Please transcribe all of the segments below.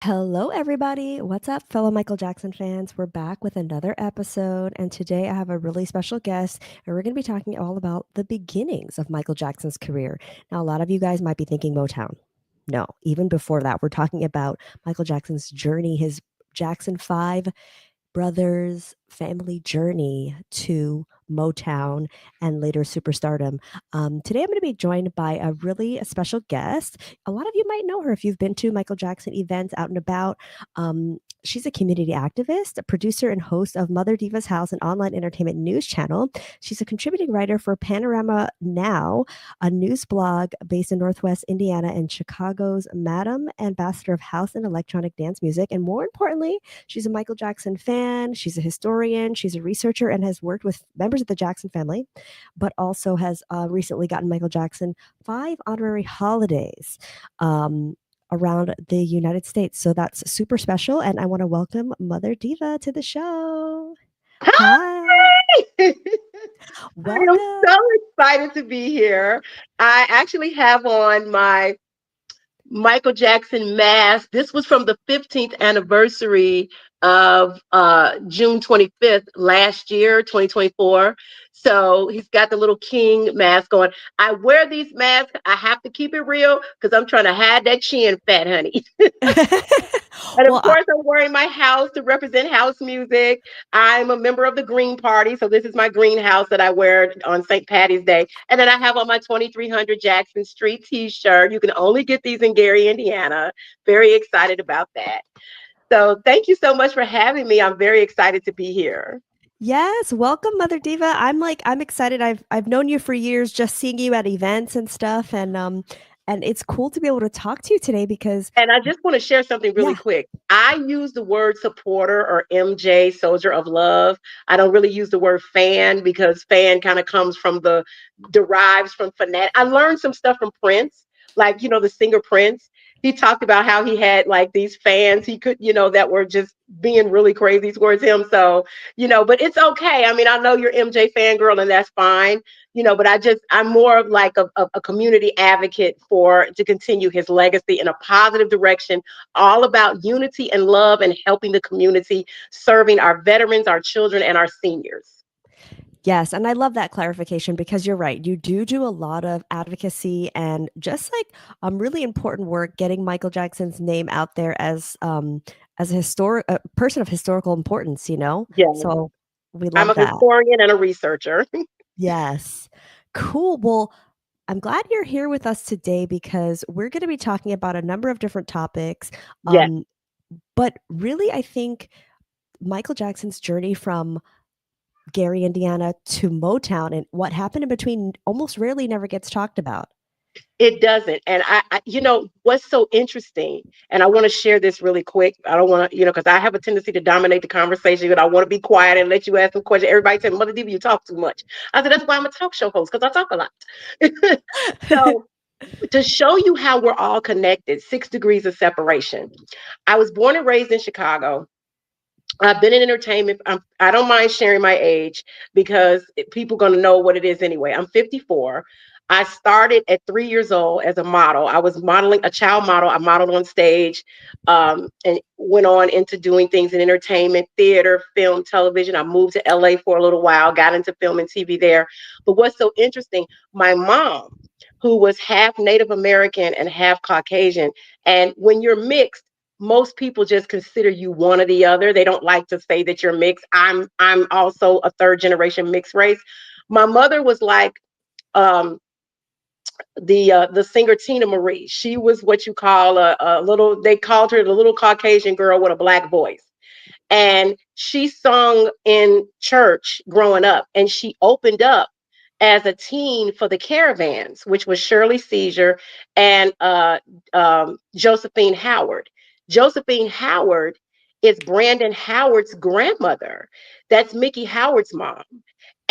Hello, everybody. What's up, fellow Michael Jackson fans? We're back with another episode, and today I have a really special guest, and we're going to be talking all about the beginnings of Michael Jackson's career. Now, a lot of you guys might be thinking Motown. No, even before that, we're talking about Michael Jackson's journey, his Jackson 5 brothers' family journey to Motown and later superstardom. Today, I'm going to be joined by a really special guest. A lot of you might know her if you've been to Michael Jackson events out and about. She's a community activist, a producer, and host of Mother Diva's House, an online entertainment news channel. She's a contributing writer for Panorama Now, a news blog based in Northwest Indiana, and Chicago's Madam Ambassador of House and Electronic Dance Music. And more importantly, she's a Michael Jackson fan. She's a historian. She's a researcher and has worked with members of the Jackson family, but also has recently gotten Michael Jackson 5 honorary holidays around the United States. So that's super special. And I want to welcome Mother Diva to the show. Hi. Hi! I am Welcome. so excited to be here. I actually have on my Michael Jackson mask. This was from the 15th anniversary of June 25th last year, 2024. So he's got the little king mask on. I wear these masks. I have to keep it real because I'm trying to hide that chin fat, honey. And of Well, course, I'm wearing my house to represent house music. I'm a member of the Green Party. So this is my greenhouse that I wear on St. Patty's Day. And then I have on my 2300 Jackson Street t-shirt. You can only get these in Gary, Indiana. Very excited about that. So thank you so much for having me. I'm very excited to be here. yes, welcome, Mother Diva. I'm excited. I've known you for years, just seeing you at events and stuff, and it's cool to be able to talk to you today because And I just want to share something really yeah. quick. I use the word supporter or MJ, soldier of love. I don't really use the word fan because fan kind of comes from derives from fanatic. I learned some stuff from Prince, like, the singer Prince. He talked about how he had like these fans he could, that were just being really crazy towards him. So, but it's okay. I mean, I know you're MJ fangirl and that's fine, but I'm more of like a community advocate for to continue his legacy in a positive direction, all about unity and love and helping the community, serving our veterans, our children, and our seniors. Yes, and I love that clarification because you're right. You do a lot of advocacy and just like really important work getting Michael Jackson's name out there as a historic a person of historical importance, you know? Yeah, So we I'm love a that. historian and a researcher. Yes. Cool. Well, I'm glad you're here with us today because we're going to be talking about a number of different topics. Yes. Um, but really, I think Michael Jackson's journey from Gary, Indiana to Motown and what happened in between almost rarely never gets talked about. It doesn't. And what's so interesting, and I want to share this really quick. I don't want to, because I have a tendency to dominate the conversation, but I want to be quiet and let you ask some questions. Everybody said, Mother Diva, you talk too much. I said, that's why I'm a talk show host, because I talk a lot. So to show you how we're all connected, 6 degrees of separation. I was born and raised in Chicago. I've been in entertainment. I don't mind sharing my age because people going to know what it is anyway. I'm 54. I started at 3 years old as a model. I was modeling, a child model. I modeled on stage, and went on into doing things in entertainment, theater, film, television. I moved to LA for a little while, got into film and TV there. But what's so interesting, my mom, who was half Native American and half Caucasian, and when you're mixed, most people just consider you one or the other. They don't like to say that you're mixed. I'm also a third generation mixed race. My mother was like, um, the singer Tina Marie. She was what you call a little. They called her the little Caucasian girl with a black voice, and she sung in church growing up, and she opened up as a teen for the Caravans, which was Shirley Caesar and Josephine Howard. Josephine Howard is Brandon Howard's grandmother. That's Mickey Howard's mom.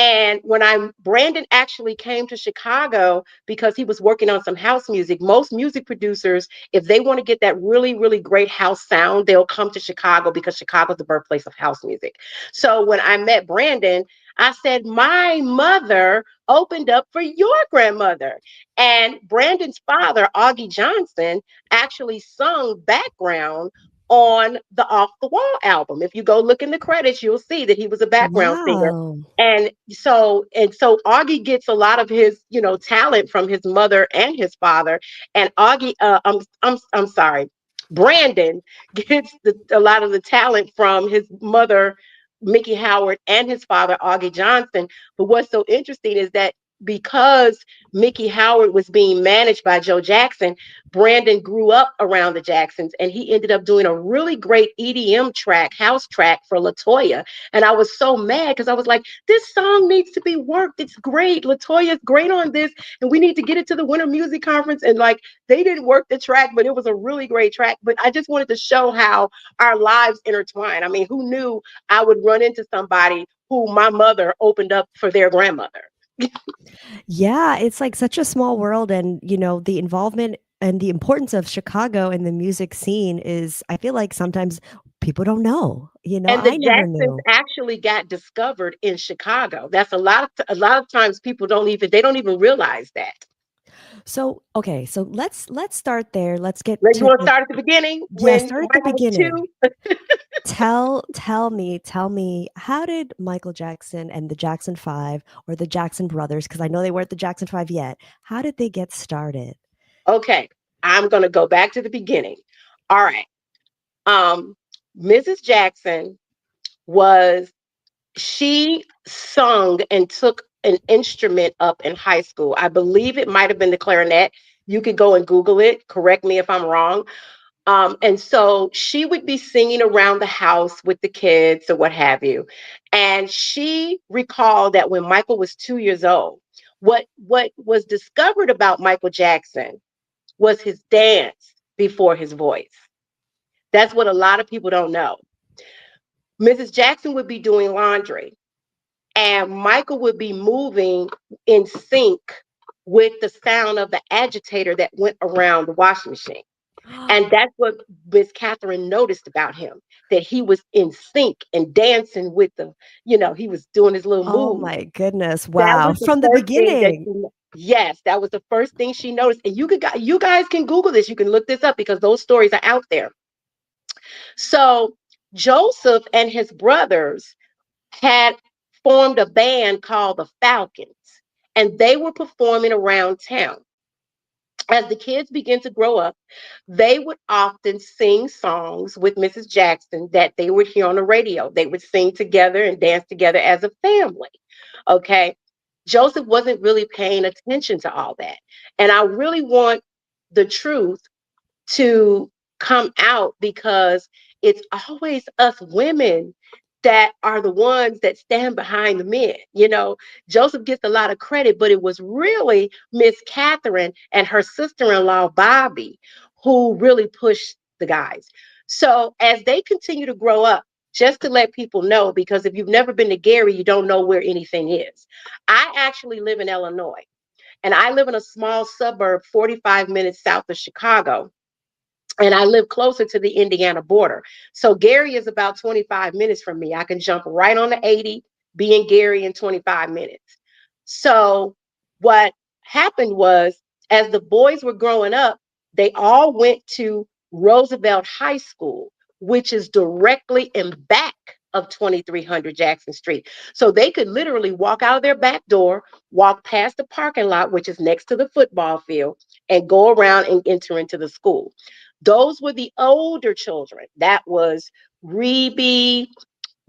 And when Brandon actually came to Chicago because he was working on some house music. Most music producers, if they want to get that really, really great house sound, they'll come to Chicago because Chicago's the birthplace of house music. So when I met Brandon, I said, my mother opened up for your grandmother. And Brandon's father, Augie Johnson, actually sung background on the Off the Wall album. If you go look in the credits, you'll see that he was a background singer. Wow. And so Augie gets a lot of his, talent from his mother and his father. And I'm sorry, Brandon gets a lot of the talent from his mother, Mickey Howard, and his father, Augie Johnson. But what's so interesting is that because Mickey Howard was being managed by Joe Jackson, Brandon grew up around the Jacksons, and he ended up doing a really great EDM track, house track for LaToya. And I was so mad because I was like, this song needs to be worked. It's great. LaToya's great on this, and we need to get it to the Winter Music Conference. And like, they didn't work the track, but it was a really great track. But I just wanted to show how our lives intertwine. I mean, who knew I would run into somebody who my mother opened up for their grandmother? Yeah, it's like such a small world and, the involvement and the importance of Chicago and the music scene is I feel like sometimes people don't know, And the I never Jacksons knew. actually got discovered in Chicago. That's a lot of times people don't even realize that. So, okay, so let's start there. Let's get Like, you to want to the start at the beginning yeah, when start at the Michael was beginning. two? Tell me, how did Michael Jackson and the Jackson 5 or the Jackson brothers, because I know they weren't the Jackson 5 yet, how did they get started? Okay, I'm gonna go back to the beginning. All right. Um, Mrs. Jackson was she sung and took an instrument up in high school. I believe it might have been the clarinet. You could go and Google it. Correct me if I'm wrong. And so she would be singing around the house with the kids or what have you. And she recalled that when Michael was 2 years old, what was discovered about Michael Jackson was his dance before his voice. That's what a lot of people don't know. Mrs. Jackson would be doing laundry, and Michael would be moving in sync with the sound of the agitator that went around the washing machine. And that's what Miss Catherine noticed about him, that he was in sync and dancing with he was doing his little Oh moves. my goodness, That wow, was the from the first thing that beginning. yes, that was the first thing she noticed. And you guys can Google this. You can look this up because those stories are out there. So Joseph and his brothers had formed a band called the Falcons, and they were performing around town. As the kids began to grow up, they would often sing songs with Mrs. Jackson that they would hear on the radio. They would sing together and dance together as a family. Okay. Joseph wasn't really paying attention to all that. And I really want the truth to come out because it's always us women that are the ones that stand behind the men. Joseph gets a lot of credit, but it was really Miss Catherine and her sister-in-law Bobby who really pushed the guys. So as they continue to grow up, just to let people know, because if you've never been to Gary, you don't know where anything is. I actually live in Illinois, and I live in a small suburb 45 minutes south of Chicago, and I live closer to the Indiana border. So Gary is about 25 minutes from me. I can jump right on the 80, be in Gary in 25 minutes. So what happened was, as the boys were growing up, they all went to Roosevelt High School, which is directly in back of 2300 Jackson Street. So they could literally walk out of their back door, walk past the parking lot, which is next to the football field, and go around and enter into the school. Those were the older children. That was Reby,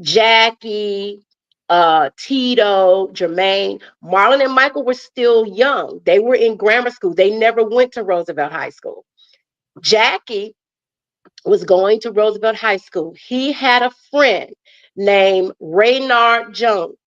Jackie, Tito, Jermaine. Marlon and Michael were still young. They were in grammar school. They never went to Roosevelt High School. Jackie was going to Roosevelt High School. He had a friend named Raynard Jones.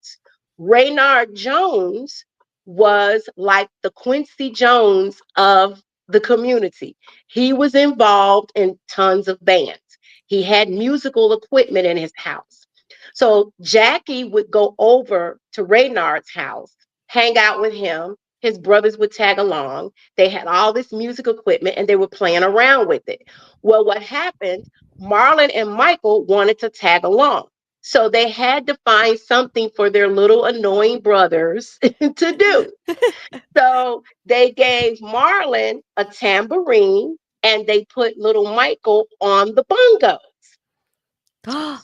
Raynard Jones was like the Quincy Jones of the community. He was involved in tons of bands. He had musical equipment in his house. So Jackie would go over to Raynard's house, hang out with him. His brothers would tag along. They had all this music equipment and they were playing around with it. Well, what happened? Marlon and Michael wanted to tag along. So they had to find something for their little annoying brothers to do. So they gave Marlon a tambourine and they put little Michael on the bongos.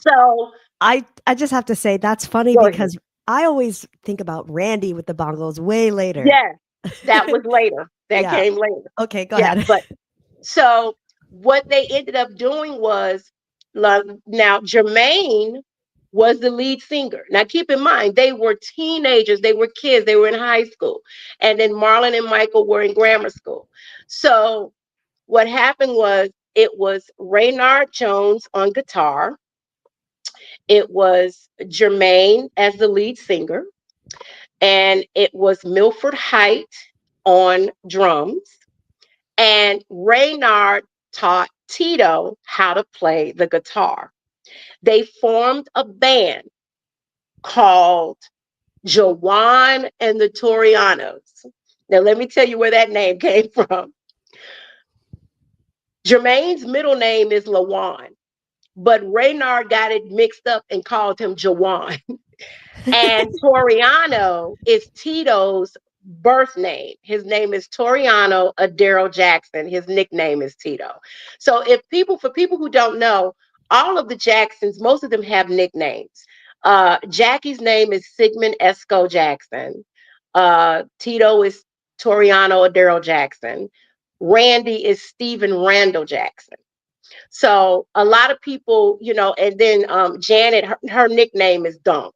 So I just have to say that's funny go ahead. because I always think about Randy with the bongos way later. Yes, that was later. That Yeah. came later. Okay, go Yeah, ahead. but so what they ended up doing was, now Jermaine was the lead singer. Now keep in mind, they were teenagers, they were kids, they were in high school, and then Marlon and Michael were in grammar school. So what happened was it was Raynard Jones on guitar, it was Jermaine as the lead singer, and it was Milford Height on drums, and Raynard taught Tito how to play the guitar. They formed a band called Jawan and the Torianos. Now, let me tell you where that name came from. Jermaine's middle name is Lawan, but Raynard got it mixed up and called him Jawan. And Toriano is Tito's birth name. His name is Toriano Adero Jackson. His nickname is Tito. So for people who don't know, all of the Jacksons, most of them have nicknames. Jackie's name is Sigmund Esco Jackson. Tito is Toriano Adero Jackson. Randy is Stephen Randall Jackson. So a lot of people, and then Janet, her nickname is Dunk.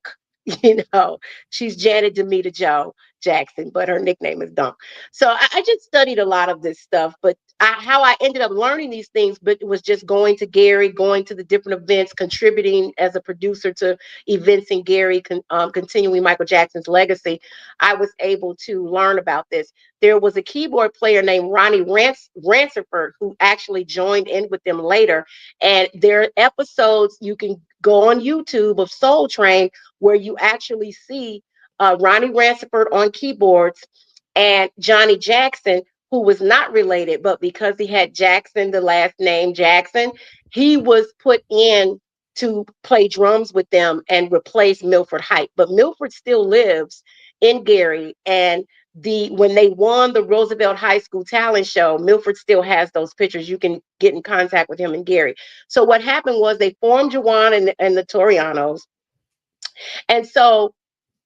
You know, she's Janet Demita Joe Jackson, but her nickname is Dunk. So I just studied a lot of this stuff, but how I ended up learning these things, but it was just going to Gary, going to the different events, contributing as a producer to events in Gary, continuing Michael Jackson's legacy. I was able to learn about this. There was a keyboard player named Ronnie Ransford who actually joined in with them later. And there are episodes you can go on YouTube of Soul Train where you actually see Ronnie Ransford on keyboards and Johnny Jackson, who was not related, but because he had Jackson, the last name Jackson, he was put in to play drums with them and replace Milford Height. But Milford still lives in Gary, and when they won the Roosevelt High School talent show, Milford still has those pictures. You can get in contact with him in Gary. So what happened was they formed Jawan and the Torianos. And so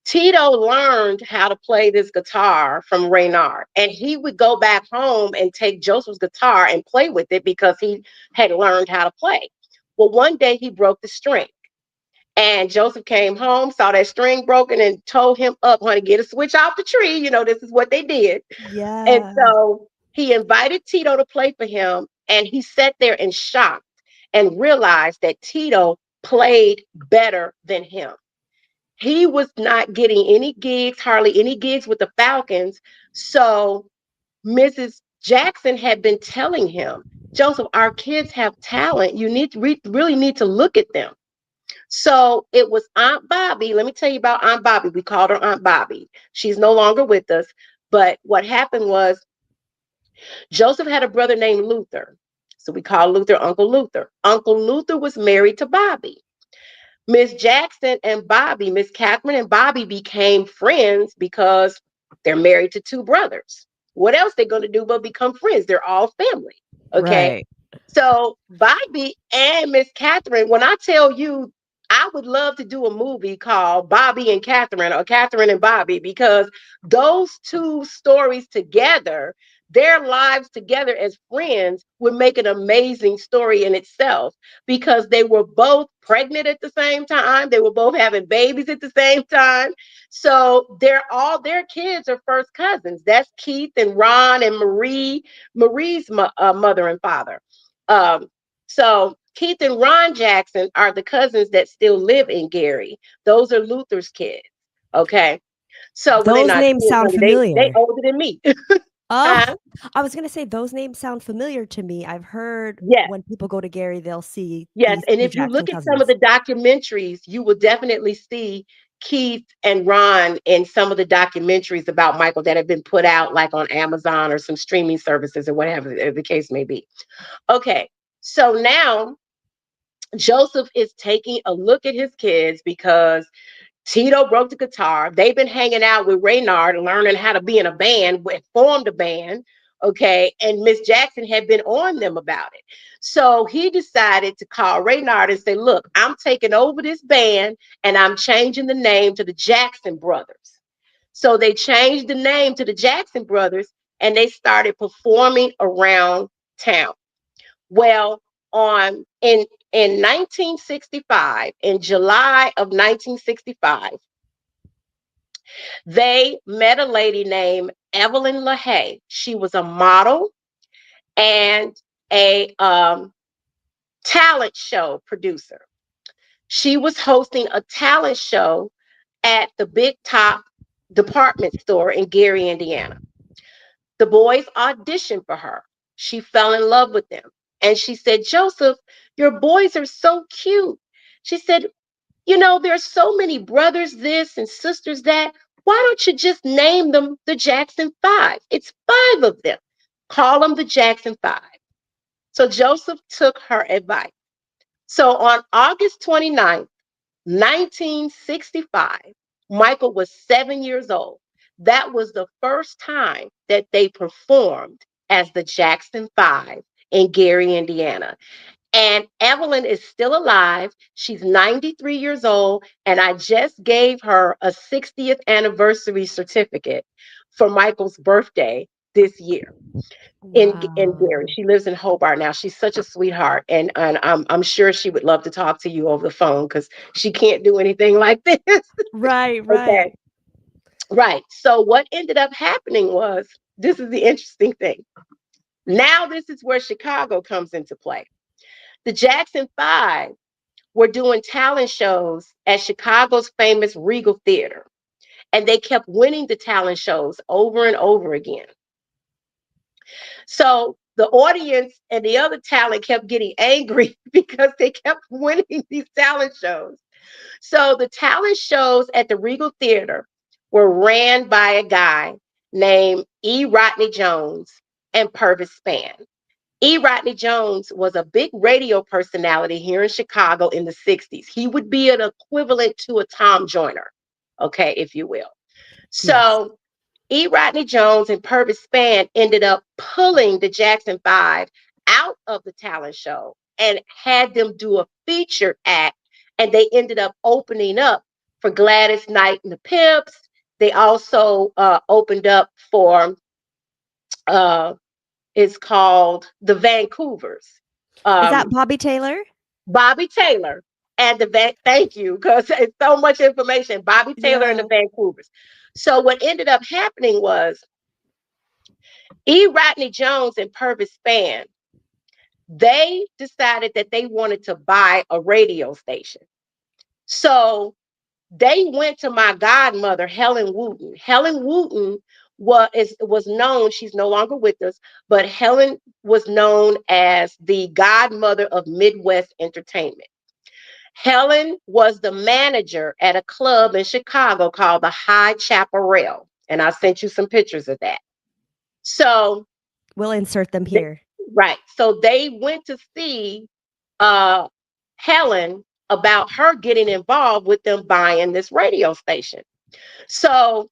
Tito learned how to play this guitar from Raynard, and he would go back home and take Joseph's guitar and play with it because he had learned how to play. Well, one day he broke the string, and Joseph came home, saw that string broken, and told him, "Up, honey, get a switch off the tree." This is what they did. And Yeah. so he invited Tito to play for him, and he sat there in shock and realized that Tito played better than him. He was not getting any gigs, hardly any gigs with the Falcons. So Mrs. Jackson had been telling him, Joseph, our kids have talent. You need to really need to look at them. So it was Aunt Bobby. Let me tell you about Aunt Bobby. We called her Aunt Bobby. She's no longer with us. But what happened was Joseph had a brother named Luther. So we called Luther Uncle Luther. Uncle Luther was married to Bobby. Miss Jackson and Bobby, Miss Catherine and Bobby became friends because they're married to two brothers. What else they're going to do but become friends? They're all family. Okay. Right. So Bobby and Miss Catherine, when I tell you, I would love to do a movie called Bobby and Catherine or Catherine and Bobby because those two stories together, their lives together as friends would make an amazing story in itself because they were both pregnant at the same time. They were both having babies at the same time. So all their kids are first cousins. That's Keith and Ron and Marie's mother and father. Um, so Keith and Ron Jackson are the cousins that still live in Gary. Those are Luther's kids. Okay. So well, they're Those not names kids, sound honey. They familiar. older than me. Oh, Huh? I was gonna say those names sound familiar to me. I've heard Yes. when people go to Gary, they'll see Yes, these and 2 if you Jackson look at some of cousins. the documentaries, you will definitely see Keith and Ron in some of the documentaries about Michael that have been put out, like on Amazon or some streaming services or whatever the case may be. Okay, so now Joseph is taking a look at his kids because Tito broke the guitar. They've been hanging out with Raynard and learning how to be in a band, formed a band Okay. And Miss Jackson had been on them about it. So he decided to call Raynard and say, look, I'm taking over this band and I'm changing the name to the Jackson Brothers. So they changed the name to the Jackson Brothers and they started performing around town. Well, on in 1965, in July of 1965, they met a lady named Evelyn LaHaye. She was a model and a talent show producer. She was hosting a talent show at the Big Top department store in Gary, Indiana. The boys auditioned for her. She fell in love with them. And she said, Joseph, your boys are so cute. She said, you know, there's so many brothers this and sisters that. Why don't you just name them the Jackson Five? It's five of them. Call them the Jackson Five. So Joseph took her advice. So on August 29th, 1965, Michael was 7 years old. That was the first time that they performed as the Jackson Five in Gary, Indiana. And Evelyn is still alive. She's 93 years old. And I just gave her a 60th anniversary certificate for Michael's birthday this year in Gary. Wow. She lives in Hobart now. She's such a sweetheart. And I'm sure she would love to talk to you over the phone because she can't do anything like this. Right, Okay. right. Right. So what ended up happening was this is the interesting thing. Now, this is where Chicago comes into play. The Jackson Five were doing talent shows at Chicago's famous Regal Theater, and they kept winning the talent shows over and over again. So the audience and the other talent kept getting angry because they kept winning these talent shows. So the talent shows at the Regal Theater were ran by a guy named E. Rodney Jones and Purvis Spann. E. Rodney Jones was a big radio personality here in Chicago in the 60s. He would be an equivalent to a Tom Joyner, okay, if you will. Yes. So E. Rodney Jones and Purvis Spann ended up pulling the Jackson Five out of the talent show and had them do a featured act. And they ended up opening up for Gladys Knight and the Pips. They also opened up for uh, it's called the Vancouvers. Is that Um, Bobby Taylor? Bobby Taylor and the thank you because it's so much information. Bobby Taylor and the Yeah. Vancouvers. So what ended up happening was E. Rodney Jones and Purvis Spann, they decided that they wanted to buy a radio station. So they went to my godmother, Helen Wooten. Helen Wooten was known, she's no longer with us, but Helen was known as the godmother of Midwest entertainment. Helen was the manager at a club in Chicago called the High Chaparral. And I sent you some pictures of that. So, We'll insert them th- here. right. So they went to see uh, Helen about her getting involved with them buying this radio station. So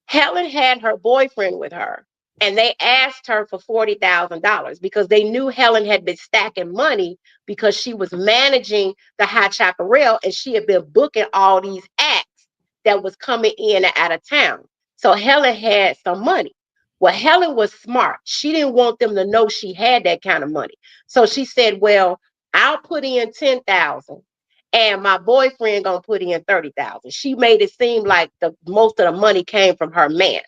Helen had her boyfriend with her, and they asked her for $40,000 because they knew Helen had been stacking money because she was managing the High Chaparral and she had been booking all these acts that was coming in and out of town. So Helen had some money. Well, Helen was smart. She didn't want them to know she had that kind of money. So she said, well, I'll put in 10,000 and my boyfriend gonna put in 30,000. She made it seem like the most of the money came from her man.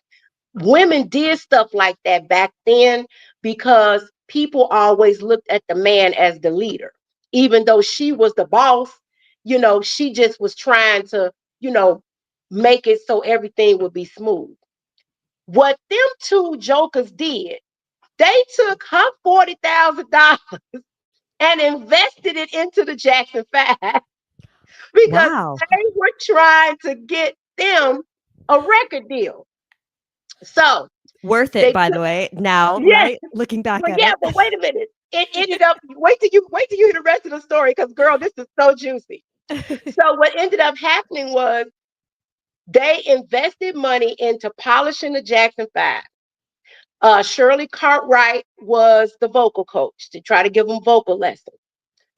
Women did stuff like that back then because people always looked at the man as the leader. Even though she was the boss, she just was trying to, you know, make it so everything would be smooth. What them two jokers did, they took her $40,000 and invested it into the Jackson Five because Wow. they were trying to get them a record deal. So Worth it, they by took, the way, now, yeah, right? Looking back but at yeah, it. but wait a minute. It ended up wait till you hear the rest of the story because girl, this is so juicy. So what ended up happening was they invested money into polishing the Jackson Five. Shirley Cartwright was the vocal coach to try to give them vocal lessons.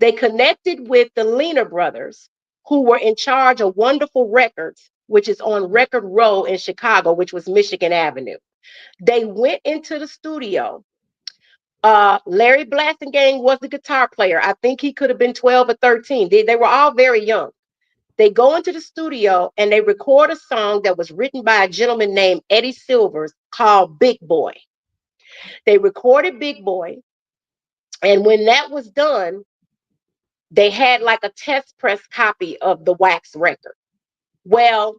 They connected with the Lena brothers, who were in charge of Wonderful Records, which is on Record Row in Chicago, which was Michigan Avenue. They went into the studio. Larry Blasingame was the guitar player. I think he could have been 12 or 13. They were all very young. They go into the studio and they record a song that was written by a gentleman named Eddie Silvers called Big Boy. They recorded Big Boy. And when that was done, they had like a test press copy of the wax record. Well,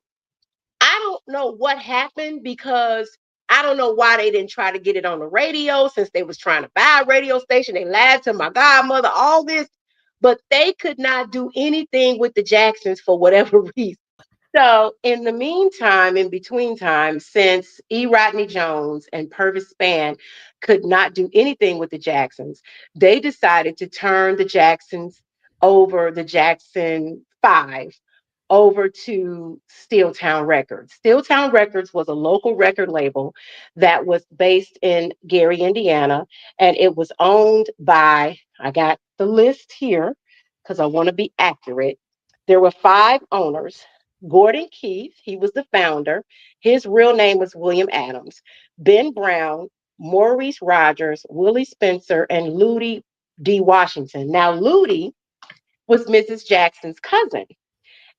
I don't know what happened because I don't know why they didn't try to get it on the radio since they was trying to buy a radio station. They lied to my godmother, all this, but they could not do anything with the Jacksons for whatever reason. So, in the meantime, in between time, since E. Rodney Jones and Purvis Spann could not do anything with the Jacksons, they decided to turn the Jacksons over, the Jackson Five, over to Steeltown Records. Steeltown Records was a local record label that was based in Gary, Indiana, and it was owned by, I got the list here because I want to be accurate. There were five owners. Gordon Keith, he was the founder. His real name was William Adams. Ben Brown, Maurice Rogers, Willie Spencer, and Ludi D. Washington. Now, Ludi was Mrs. Jackson's cousin.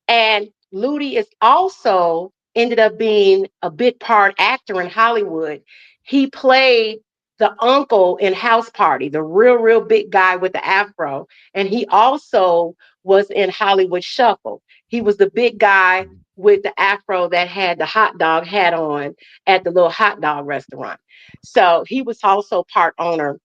And Ludi is also ended up being a bit part actor in Hollywood. He played the uncle in House Party, the real big guy with the afro. And he also was in Hollywood Shuffle. He was the big guy with the afro that had the hot dog hat on at the little hot dog restaurant. So he was also part owner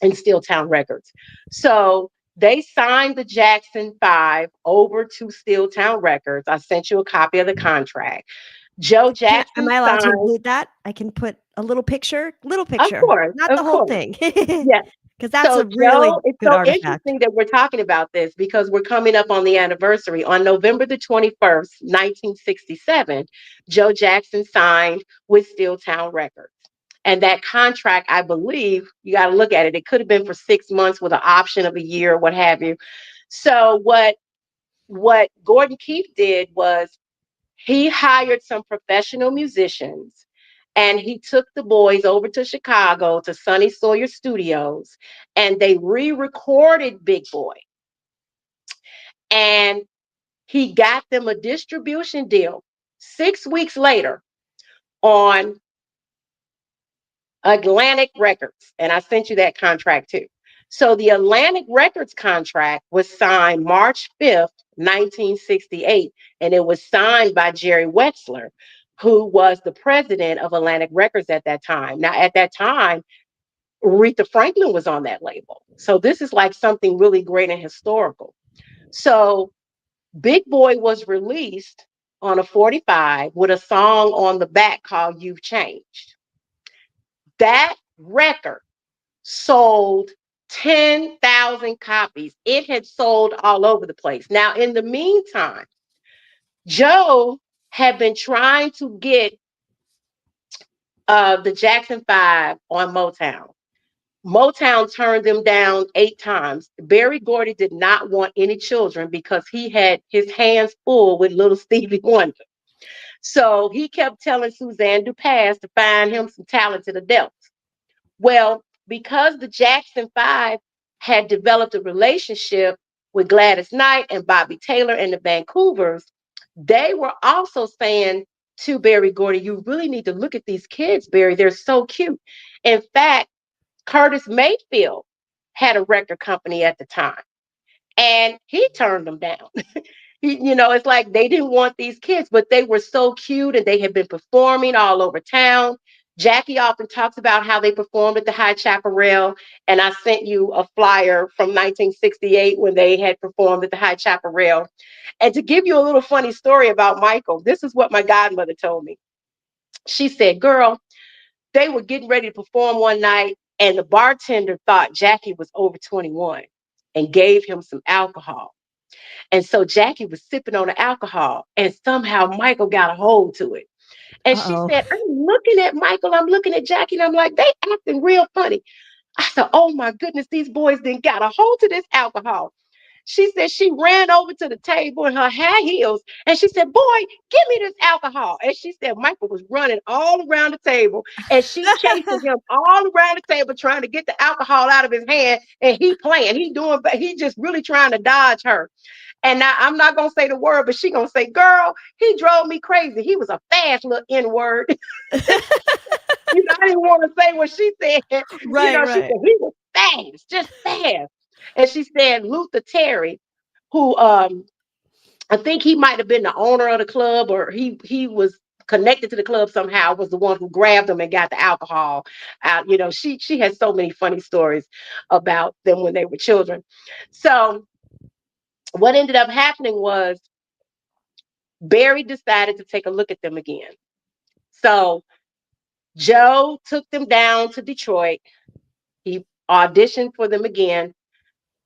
in Steeltown Records. So they signed the Jackson Five over to Steeltown Records. I sent you a copy of the contract. Joe Am Jackson I allowed to signed, include that? I can put a little of picture, course, not the of whole course. thing, Yeah. because that's So, a really Joe, it's good so artifact. interesting that we're talking about this because we're coming up on the anniversary. On November the 21st, 1967, Joe Jackson signed with Steeltown Records. And that contract, I believe, you got to look at it. It could have been for 6 months with an option of a year, what have you. So what Gordon Keith did was he hired some professional musicians and he took the boys over to Chicago to Sonny Sawyer Studios and they re-recorded Big Boy and he got them a distribution deal 6 weeks later on Atlantic Records. And I sent you that contract too. So the Atlantic Records contract was signed March 5th, 1968, and it was signed by Jerry Wexler, who was the president of Atlantic Records at that time. Now, at that time, Aretha Franklin was on that label. So this is like something really great and historical. So Big Boy was released on a 45 with a song on the back called You've Changed. That record sold 10,000 copies. It had sold all over the place. Now, in the meantime, Joe had been trying to get the Jackson Five on Motown. Motown turned them down 8 times. Barry Gordy did not want any children because he had his hands full with little Stevie Wonder. So he kept telling Suzanne Dupass to find him some talented adults. Well, because the Jackson Five had developed a relationship with Gladys Knight and Bobby Taylor and the Vancouvers, they were also saying to Barry Gordy, you really need to look at these kids, Barry. They're so cute. In fact, Curtis Mayfield had a record company at the time and he turned them down. It's like they didn't want these kids, but they were so cute and they had been performing all over town. Jackie often talks about how they performed at the High Chaparral, and I sent you a flyer from 1968 when they had performed at the High Chaparral. And to give you a little funny story about Michael, this is what my godmother told me. She said, girl, they were getting ready to perform one night, and the bartender thought Jackie was over 21 and gave him some alcohol. And so Jackie was sipping on the alcohol, and somehow Michael got a hold to it. And she Uh-oh. said, I'm looking at Michael, I'm looking at Jackie, and I'm like, they acting real funny. I said, oh my goodness, these boys didn't got a hold to this alcohol. She said she ran over to the table in her high heels and she said, boy, give me this alcohol. And she said Michael was running all around the table and she chasing him all around the table trying to get the alcohol out of his hand. And he playing, he just really trying to dodge her. And now I'm not gonna say the word, but she gonna say, girl, he drove me crazy. He was a fast little N-word. I didn't want to say what she said. Right, She right. said he was fast, just fast. And she said Luther Terry, who I think he might have been the owner of the club, or he was connected to the club somehow, was the one who grabbed him and got the alcohol out. She has so many funny stories about them when they were children. So what ended up happening was Barry decided to take a look at them again. So Joe took them down to Detroit. He auditioned for them again,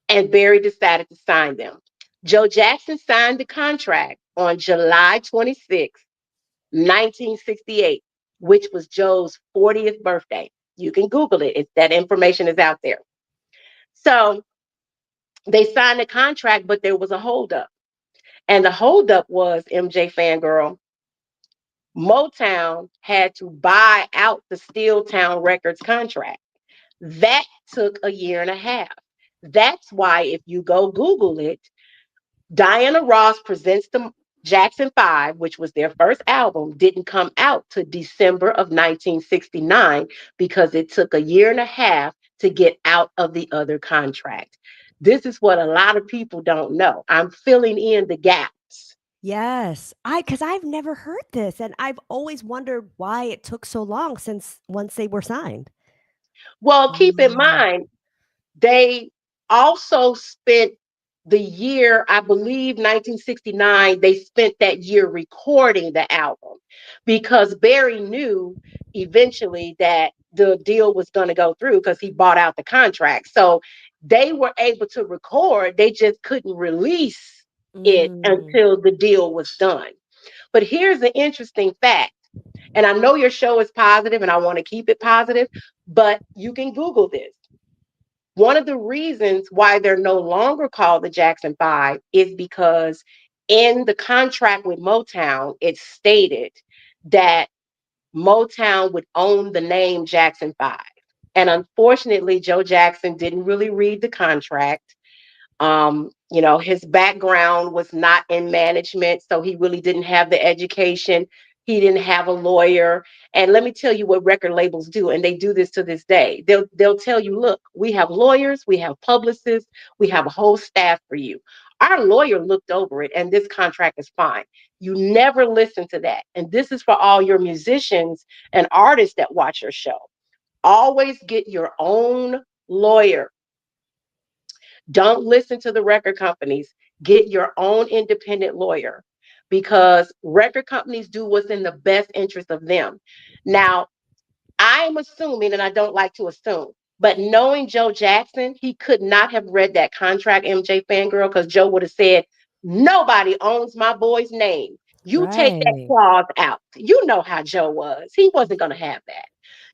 and Barry decided to sign them. Joe Jackson signed the contract on July 26th, 1968, which was Joe's 40th birthday. You can Google it. That information is out there. So they signed the contract, but there was a holdup. And the holdup was, MJ Fangirl, Motown had to buy out the Steeltown Records contract. That took a year and a half. That's why, if you go Google it, Diana Ross Presents the Jackson 5, which was their first album, didn't come out to December of 1969 because it took a year and a half to get out of the other contract. This is what a lot of people don't know. I'm filling in the gaps. Yes. Because I've never heard this, and I've always wondered why it took so long since once they were signed. Well, keep in Mm. mind, they also spent the year, I believe 1969, they spent that year recording the album because Barry knew eventually that the deal was going to go through because he bought out the contract. So they were able to record, they just couldn't release it Mm. until the deal was done. But here's the interesting fact. And I know your show is positive and I want to keep it positive, but you can Google this. One of the reasons why they're no longer called the Jackson Five is because in the contract with Motown, it stated that Motown would own the name Jackson Five. And unfortunately, Joe Jackson didn't really read the contract. His background was not in management, so he really didn't have the education. He didn't have a lawyer. And let me tell you what record labels do, and they do this to this day. They'll tell you, look, we have lawyers, we have publicists, we have a whole staff for you. Our lawyer looked over it, and this contract is fine. You never listen to that. And this is for all your musicians and artists that watch your show. Always get your own lawyer. Don't listen to the record companies. Get your own independent lawyer because record companies do what's in the best interest of them. Now, I'm assuming, and I don't like to assume, but knowing Joe Jackson, he could not have read that contract, MJ Fangirl, because Joe would have said, nobody owns my boy's name. You take that Right. clause out. You know how Joe was. He wasn't going to have that.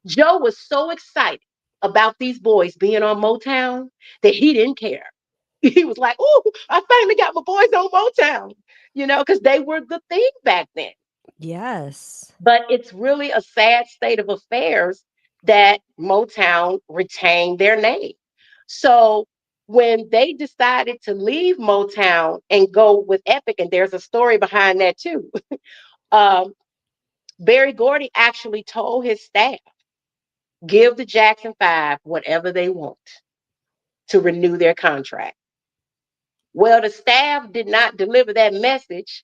Joe was so excited about these boys being on Motown that he didn't care. He was like, "Oh, I finally got my boys on Motown," because they were the thing back then. Yes. But it's really a sad state of affairs that Motown retained their name. So when they decided to leave Motown and go with Epic, and there's a story behind that too. um, Barry Gordy actually told his staff, "Give the Jackson Five whatever they want to renew their contract." Well, the staff did not deliver that message,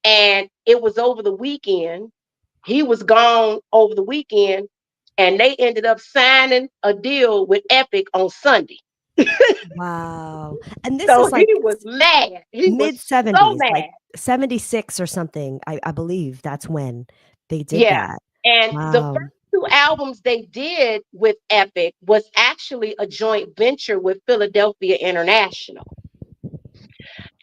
and it was over the weekend. He was gone over the weekend, and they ended up signing a deal with Epic on Sunday. Wow. And this So is like he was mad. He was mid so 70s, like mad. 76 or something. I believe that's when they did Yeah. that. And the Wow. first two albums they did with Epic was actually a joint venture with Philadelphia International.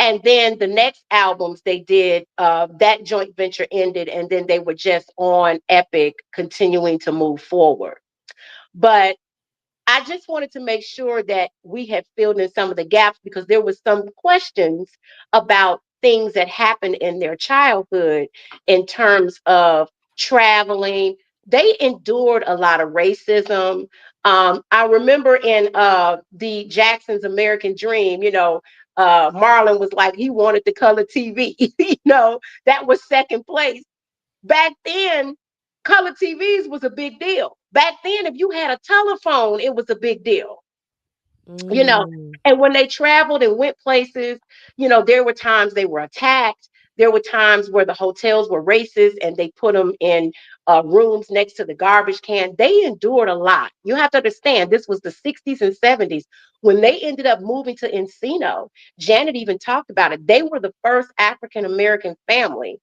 And then the next albums they did, that joint venture ended, and then they were just on Epic, continuing to move forward. But I just wanted to make sure that we had filled in some of the gaps, because there was some questions about things that happened in their childhood in terms of traveling. They endured a lot of racism. I remember in the Jackson's American Dream, Marlon was like, he wanted the color TV. That was second place. Back then, color TVs was a big deal. Back then, if you had a telephone, it was a big deal you know Mm. and when they traveled and went places, there were times they were attacked. There were times where the hotels were racist and they put them in rooms next to the garbage can. They endured a lot. You have to understand, this was the 60s and 70s. When they ended up moving to Encino, Janet even talked about it. They were the first African American family,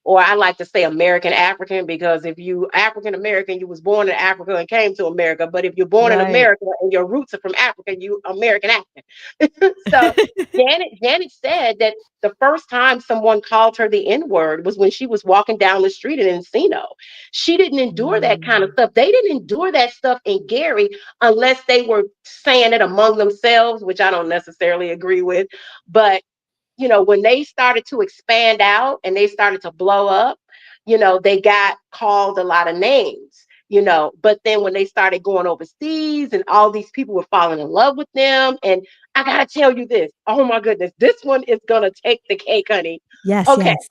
or I like to say American African, because if you African American, you was born in Africa and came to America. But if you're born in Right. America and your roots are from Africa, you American African. So Janet said that the first time someone called her the N-word was when she was walking down the street in Encino. She didn't endure that kind of Mm. stuff. They didn't endure that stuff in Gary unless they were saying it among themselves, which I don't necessarily agree with. But when they started to expand out and they started to blow up, they got called a lot of names, but then when they started going overseas and all these people were falling in love with them. And I got to tell you this. Oh my goodness, this one is going to take the cake, honey. Yes, Okay, yes.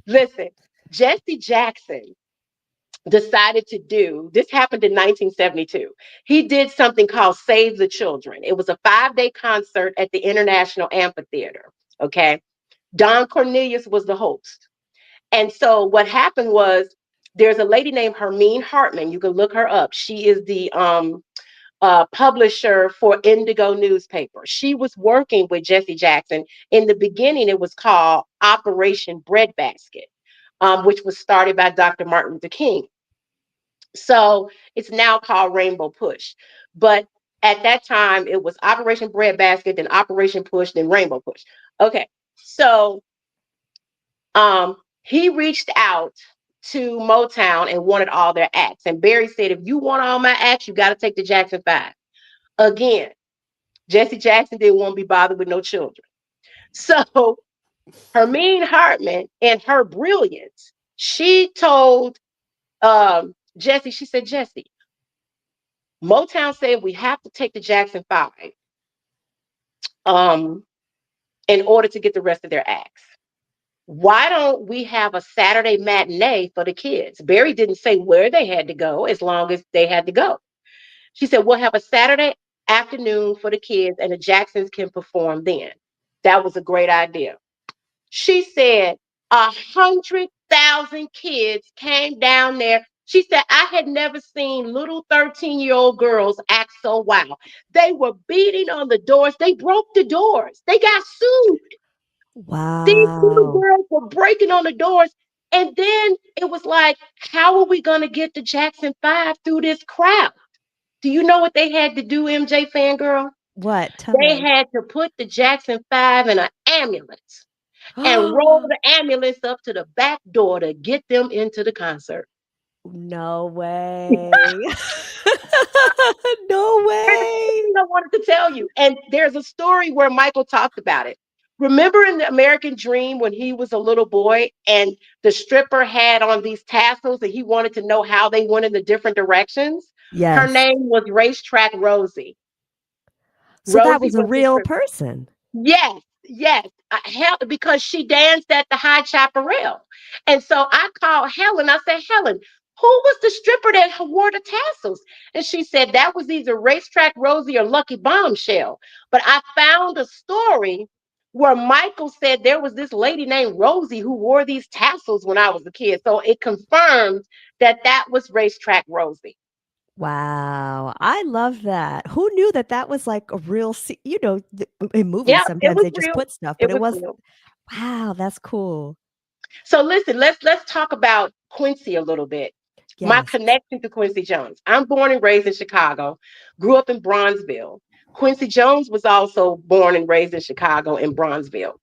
listen, Jesse Jackson decided to do this, happened in 1972. He did something called Save the Children. It was a 5-day concert at the International Amphitheater. Okay, Don Cornelius was the host. And so what happened was, there's a lady named Hermine Hartman. You can look her up. She is the publisher for Indigo newspaper. She was working with Jesse Jackson. In the beginning, it was called Operation Breadbasket, which was started by Dr. Martin Luther King. So it's now called Rainbow Push. But at that time, it was Operation Breadbasket, then Operation Push, then Rainbow Push. Okay. So he reached out to Motown and wanted all their acts. And Barry said, if you want all my acts, you got to take the Jackson Five. Again, Jesse Jackson didn't want to be bothered with no children. So Hermine Hartman, in her brilliance, she told Jesse, she said, Jesse, Motown said we have to take the Jackson Five um, in order to get the rest of their acts. Why don't we have a Saturday matinee for the kids? Barry didn't say where they had to go, as long as they had to go. She said, we'll have a Saturday afternoon for the kids and the Jacksons can perform then. That was a great idea. She said 100,000 kids came down there. She said, I had never seen little 13-year-old girls act so wild. They were beating on the doors. They broke the doors. They got sued. These little Wow. girls were breaking on the doors. And then it was like, how are we going to get the Jackson Five through this crowd? Do you know what they had to do, MJ Fangirl? What? Tell They me. had to put the Jackson Five in an ambulance and roll the ambulance up to the back door to get them into the concert. No way. No That's the way. thing I wanted to tell you. And there's a story where Michael talked about it. Remember in the American Dream when he was a little boy and the stripper had on these tassels and he wanted to know how they went in the different directions? Her Yes. name was Racetrack Rosie. So that Rosie was a was the real stripper. person. Yes, yes. Because she danced at the High Chaparral. And so I called Helen. I said, Helen, who was the stripper that wore the tassels? And she said that was either Racetrack Rosie or Lucky Bombshell. But I found a story where Michael said there was this lady named Rosie who wore these tassels when I was a kid. So it confirmed that that was Racetrack Rosie. Wow, I love that. Who knew that that was like a real in movies, Yeah, it sometimes was they just real. put stuff, but It it was was real. wow, that's cool. So listen, let's talk about Quincy a little bit. My Yes. connection to Quincy Jones. I'm born and raised in Chicago, grew up in Bronzeville. Quincy Jones was also born and raised in Chicago in Bronzeville.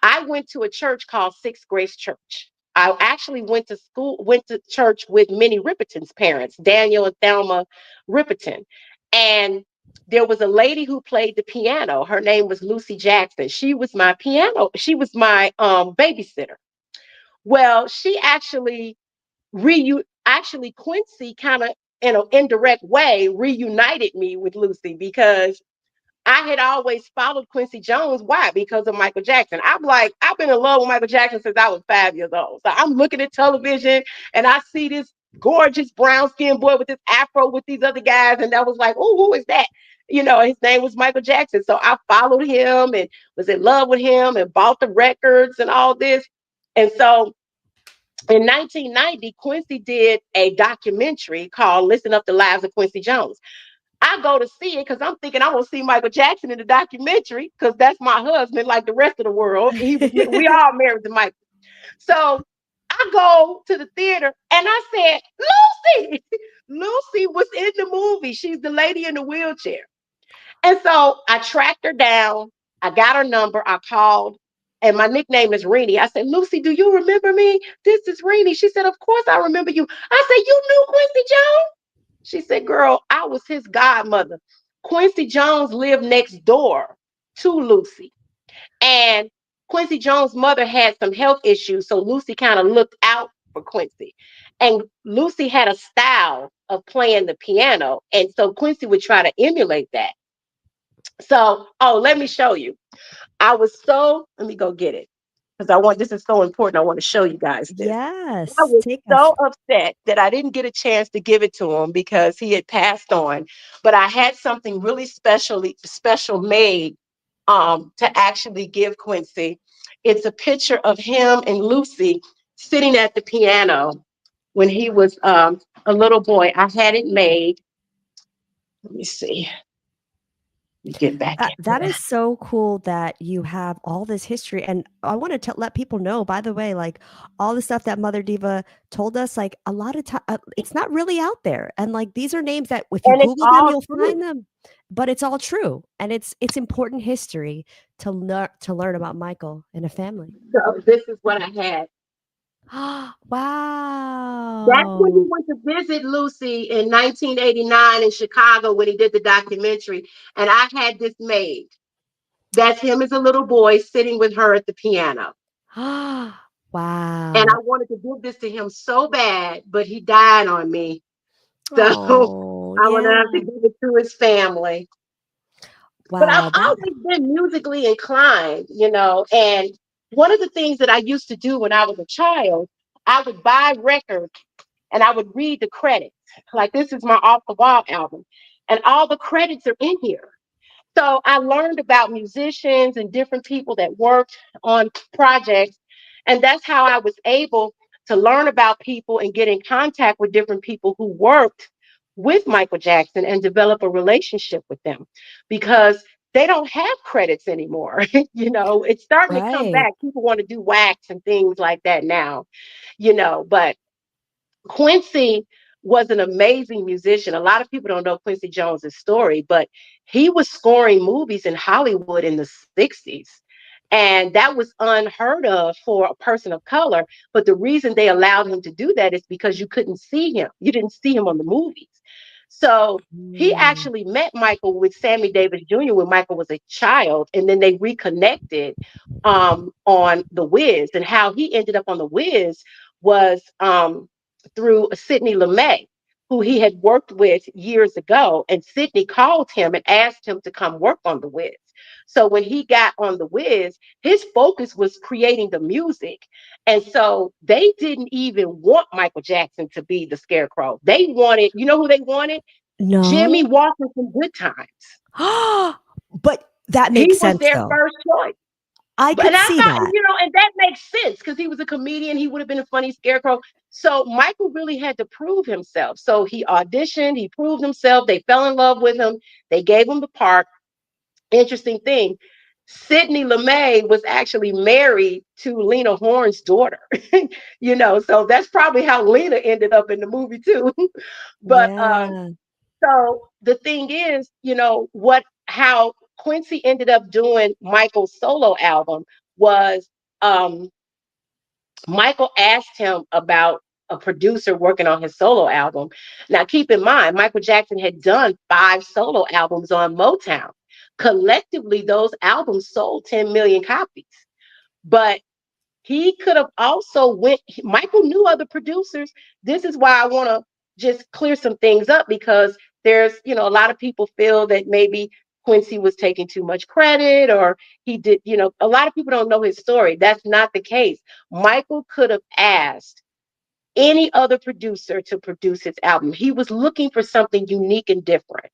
I went to a church called Sixth Grace Church. I actually went to church with Minnie Riperton's parents, Daniel and Thelma Riperton. And there was a lady who played the piano. Her name was Lucy Jackson. She was my babysitter. Well, she actually Quincy kind of in an indirect way reunited me with Lucy because I had always followed Quincy Jones. Why? Because of Michael Jackson. I'm like, I've been in love with Michael Jackson since I was 5 years old. So I'm looking at television and I see this gorgeous brown skinned boy with this afro with these other guys. And I was like, oh, who is that? You know, his name was Michael Jackson. So I followed him and was in love with him and bought the records and all this. And so in 1990, Quincy did a documentary called Listen Up the Lives of Quincy Jones. I go to see it because I'm thinking I'm gonna see Michael Jackson in the documentary because that's my husband, like the rest of the world. We all married to Michael. So I go to the theater and I said, Lucy, Lucy was in the movie. She's the lady in the wheelchair. And so I tracked her down. I got her number. I called, and my nickname is Renee. I said, Lucy, do you remember me? This is Renee. She said, of course I remember you. I said, you knew Quincy Jones? She said, girl, I was his godmother. Quincy Jones lived next door to Lucy. And Quincy Jones' mother had some health issues. So Lucy kind of looked out for Quincy. And Lucy had a style of playing the piano. And so Quincy would try to emulate that. So, oh, let me show you. Let me go get it because this is so important. I want to show you guys this. I Yes, was take us. so upset that I didn't get a chance to give it to him because he had passed on. But I had something really special made to actually give Quincy. It's a picture of him and Lucy sitting at the piano when he was a little boy. I had it made. Let me see. Let me get back That into is so cool that you have all this history, and I wanna let people know, by the way, like, all the stuff that Mother Diva told us, like, a lot of time, it's not really out there, and, like, these are names that if you and it's Google them, all you'll true. find them, but it's all true, and it's important history to learn about Michael and a family. So this is what I had. That's when he Wow. went to visit Lucy in 1989 in Chicago when he did the documentary. And I had this made. That's him as a little boy sitting with her at the piano. And I Wow. wanted to give this to him so bad, but he died on me. So Oh, I would yeah. have to give it to his family. But I've Wow, that always been musically inclined, you know. And one of the things that I used to do when I was a child, I would buy records and I would read the credits. Like this is my Off the Wall album, and all the credits are in here. So I learned about musicians and different people that worked on projects, and that's how I was able to learn about people and get in contact with different people who worked with Michael Jackson and develop a relationship with them because they don't have credits anymore. You know, it's starting to come right. back. People want to do wax and things like that now, you know, but Quincy was an amazing musician. A lot of people don't know Quincy Jones's story, but he was scoring movies in Hollywood in the 60s. And that was unheard of for a person of color. But the reason they allowed him to do that is because you couldn't see him. You didn't see him on the movies. So he Mm. actually met Michael with Sammy Davis Jr. when Michael was a child. And then they reconnected on The Wiz. And how he ended up on The Wiz was through Sidney Lumet, who he had worked with years ago. And Sidney called him and asked him to come work on The Wiz. So when he got on The Wiz, his focus was creating the music. And so they didn't even want Michael Jackson to be the scarecrow. They wanted, you know who they wanted? Jimmy No? Walker from Good Times. But that He makes was sense, their though. first choice. I But could and I see thought, that. you know, and that makes sense because he was a comedian. He would have been a funny scarecrow. So Michael really had to prove himself. So he auditioned, he proved himself. They fell in love with him. They gave him the part. Interesting thing. Sidney Lumet was actually married to Lena Horne's daughter, you know, so that's probably how Lena ended up in the movie too. But Yeah. so the thing is, you know, how Quincy ended up doing Michael's solo album was um, Michael asked him about a producer working on his solo album. Now, keep in mind, Michael Jackson had done 5 solo albums on Motown. Collectively, those albums sold 10 million copies. But he could have also Michael knew other producers. This is why I want to just clear some things up, because there's, a lot of people feel that maybe Quincy was taking too much credit, or he did, a lot of people don't know his story. That's not the case. Michael could have asked any other producer to produce his album. He was looking for something unique and different.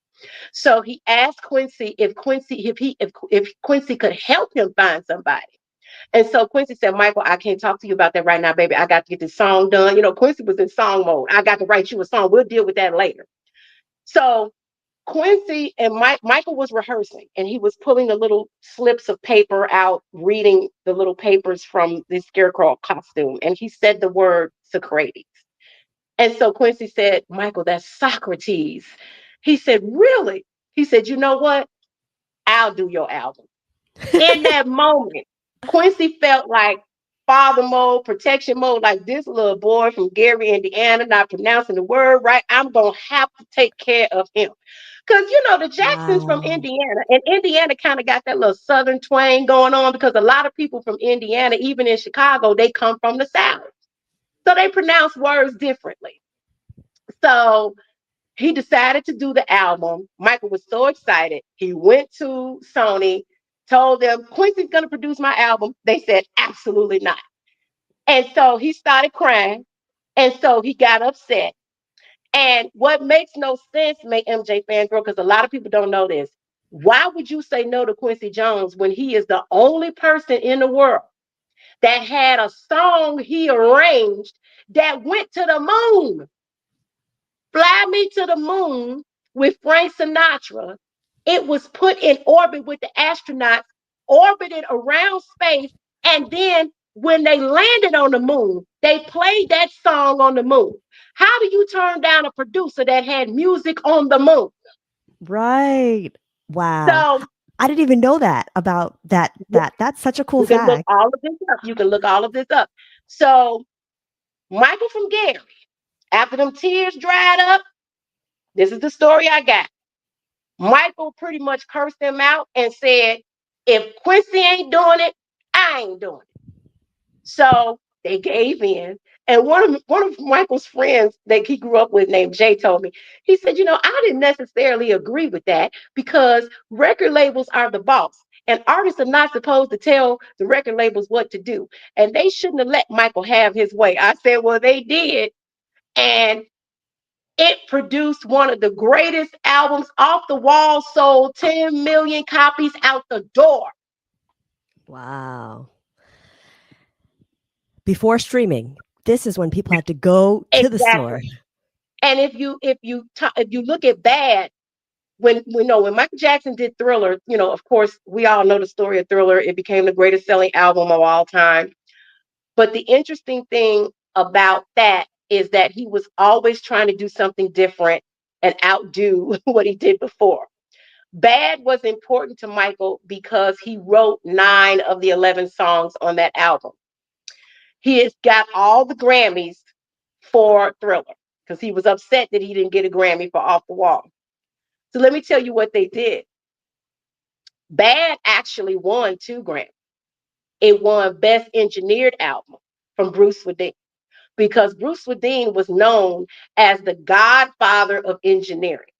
So he asked Quincy if Quincy could help him find somebody. And so Quincy said, Michael, I can't talk to you about that right now, baby. I got to get this song done. Quincy was in song mode. I got to write you a song. We'll deal with that later. So Quincy and Michael was rehearsing, and he was pulling the little slips of paper out, reading the little papers from this scarecrow costume. And he said the word Socrates. And so Quincy said, Michael, that's Socrates. He said, really? He said, you know what? I'll do your album. In that moment, Quincy felt like father mode, protection mode, like this little boy from Gary, Indiana, not pronouncing the word right. I'm going to have to take care of him. Because, the Jacksons from Wow. Indiana, and Indiana kind of got that little Southern twang going on, because a lot of people from Indiana, even in Chicago, they come from the South. So they pronounce words differently. So he decided to do the album. Michael was so excited. He went to Sony, told them, Quincy's going to produce my album. They said, absolutely not. And so he started crying. And so he got upset. And what makes no sense, make MJ Fangirl, because a lot of people don't know this. Why would you say no to Quincy Jones when he is the only person in the world that had a song he arranged that went to the moon? Fly Me to the Moon with Frank Sinatra. It was put in orbit with the astronauts, orbited around space, and then when they landed on the moon, they played that song on the moon. How do you turn down a producer that had music on the moon? Right. Wow. So I didn't even know that about that's such a cool you can look fact. all of this up. You can look all of this up. So Michael from Gary, after them tears dried up, this is the story I got. Michael pretty much cursed them out and said, if Quincy ain't doing it, I ain't doing it. So they gave in. And one of Michael's friends that he grew up with named Jay told me, he said, I didn't necessarily agree with that, because record labels are the boss. And artists are not supposed to tell the record labels what to do. And they shouldn't have let Michael have his way. I said, well, they did. And it produced one of the greatest albums. Off the Wall sold 10 million copies out the door. Wow. Before streaming, this is when people had to go to the store. Exactly. And if you look at Bad, when Michael Jackson did Thriller, of course we all know the story of Thriller. It became the greatest selling album of all time. But the interesting thing about that is that he was always trying to do something different and outdo what he did before. Bad was important to Michael because he wrote 9 of the 11 songs on that album. He has got all the Grammys for Thriller because he was upset that he didn't get a Grammy for Off the Wall. So let me tell you what they did. Bad actually won 2 Grammys. It won Best Engineered Album from Bruce Swedien, because Bruce Swedien was known as the godfather of engineering.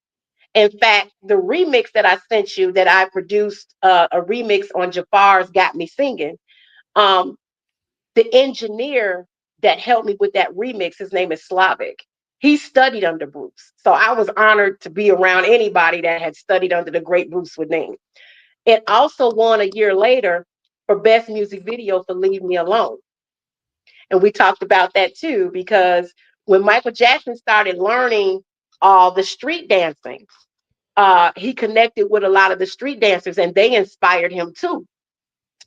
In fact, the remix that I sent you, that I produced, a remix on Jafar's Got Me Singing, um, the engineer that helped me with that remix, his name is Slavic. He studied under Bruce. So I was honored to be around anybody that had studied under the great Bruce Swedien. It also won a year later for Best Music Video for Leave Me Alone. And we talked about that too, because when Michael Jackson started learning all the street dancing, he connected with a lot of the street dancers, and they inspired him too.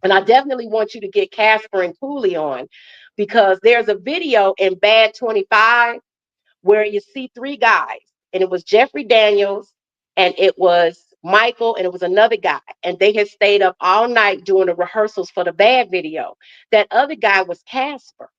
And I definitely want you to get Casper and Cooley on, because there's a video in Bad 25 where you see 3 guys, and it was Jeffrey Daniels, and it was Michael, and it was another guy, and they had stayed up all night doing the rehearsals for the bad video. That other guy was Casper.